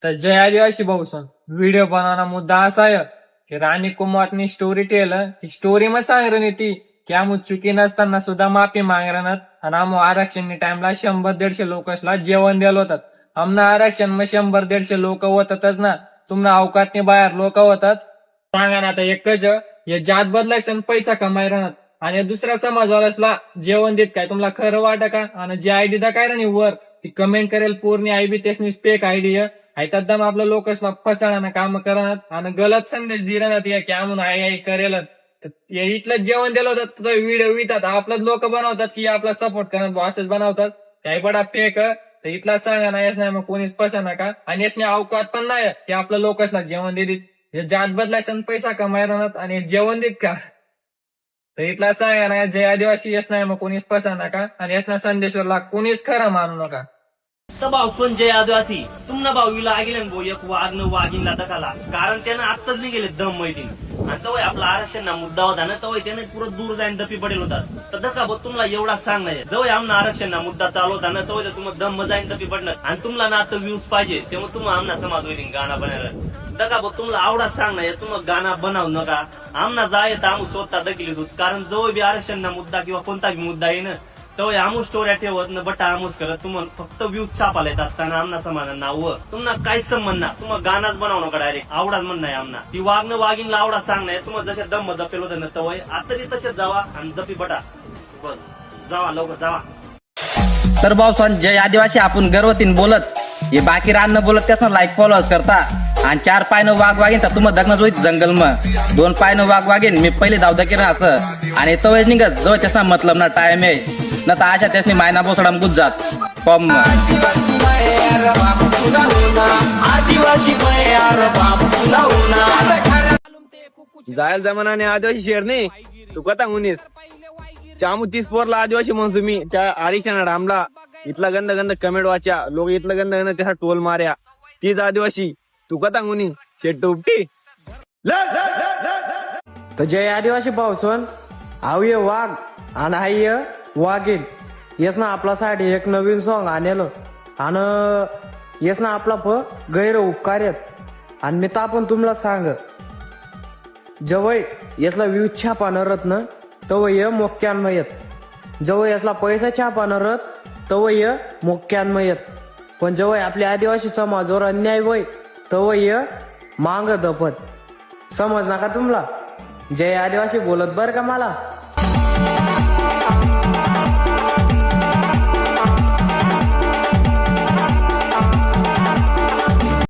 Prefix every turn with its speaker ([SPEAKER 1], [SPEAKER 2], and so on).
[SPEAKER 1] तर जय आदिवासी भाऊ सन व्हिडिओ बनवना मुद्दा असा आहे की राणी कुमारनी स्टोरी टेलं ती स्टोरी मग सांग ती की आमू चुकी नसताना सुद्धा माफी माग राहणार आणि आमू आरक्षणनी टाइमला 100-150 लोकसला जेवण दिलं होतात. आमना आरक्षण मग 100-150 लोक होतातच ना, तुम्हाला अवकातनी बाहेर लोक होतात. सांगा ना आता एकच हे जात बदलायचं पैसा कमाय राहणार आणि दुसऱ्या समाजवाल्यासला जेवण देत काय तुम्हाला खरं वाटत का? आणि जी आयडी दा काय राहणी वर ती कमेंट करेल पूर्ण आयबी तेच फेक आयडी आहे आपलं लोकसला फसणार काम करणार आणि गलत संदेश दिला की आम्ही आई करेल. इथलं जेवण दिलं होतं व्हिडिओ वितात आपलं लोक बनवतात की आपला सपोर्ट करणार असंच बनवतात काही बडा फेक. तर इथला सांगा ना यश नाही मग कोणीच पसना का आणि यशने अवकात पण नाही की आपलं लोकसला जेवण देत हे जात बदलायचं पैसा कमाय राहणार आणि जेवण देत का? तर इथला सांगा ना जय आदिवासी यश नाही मग कोणीच पसना का आणि यशना संदेशवरला कोणीच खरं मानू नका.
[SPEAKER 2] भाऊ पण जय आदिवासी तुमना भाऊ विला गेले भाऊ एक वाघ वाघीनला दखाला कारण त्यानं आत्ताच नाही गेले दम मैदीन आणि तवय आपला आरक्षण ना मुद्दा होता ना तवय त्याने पुरं दूर जाईन दपी पडेल होतात. तर दका भाऊ तुम्हाला एवढा सांग नाही जवळ आमना आरक्षण ना मुद्दा चालू होता ना तवय तुम्हाला दम जाईन दपी पडणार आणि तुम्हाला ना आता व्ह्यूज पाहिजे तेव्हा तुम्हाला आमना समाज होईल गाणं बनायला. दका भाऊ तुम्हाला आवडा सांग नाही तुम्हाला गाणं बनावू नका आमना जाय तर आम्ही स्वतः दखली होत कारण जवळ बी आरक्षण ना मुद्दा किंवा कोणता बी मुद्दा आहे ना तो आमू स्टोऱ्या ठेवत न बटा आमूच करत तुम्हाला फक्त व्ह्यू छापाला येतात आमना समाधान नाव तुम्हाला काहीच संबंध ना तुम्हाला गाणाच बनावू नका डायरेक्ट आवडाच म्हण नाही आमना ती वागणं वागीनला आवडा सांग नाही तुम्हाला जशा दम दपेल होतं ना तवय आता बी तसेच जावा आणि दपी बटा बस जावा लवकर जावा.
[SPEAKER 3] तर भाऊ जय आदिवासी आपण गर्वतीन बोलत हे बाकी रान बोलत त्याच लाईक फॉलोअर्स करता आणि 4 पायनं वाघ वागेन तर तुम्हाला दगन जोईत जंगल मग 2 पायनं वाघ वागेन मी पहिले दावदा केलं असं आणि तवय निघत जवळ त्याचा मतलब ना टाइम आहे न तर अशा त्यासनी मायना बोसडाम गुजजात पम
[SPEAKER 4] जायल जमानाने आदिवासी शेर नाही तू कथा मुनीस चामू 30 पोरला आदिवासी म्हणतो मी त्या आरक्षण रामला इथला गंद गंद कमेंट वाच्या लोक इथला गंद गंद त्याचा टोल मार्या तीच आदिवासी तू कथा मुनी शेट उपटी.
[SPEAKER 5] तर जय आदिवासी भाऊसन हाय वाघ आणि हाय वाघीन येस ना आपला साठी एक नवीन सॉंग आणलं आणि येस ना आपला गैर उपकार आहेत आणि मी तर आपण तुम्हाला सांग जवळ यासला व्ह्यू छापानं रत ना तवय मोक्यान्मयत जवळ यासला पैसा छापानं रत तवय मोक्यान्मयत पण जवळ आपल्या आदिवासी समाजावर अन्याय वय तवय मांग दपत समज नका तुम्हाला जय आदिवासी बोलत बर का मला.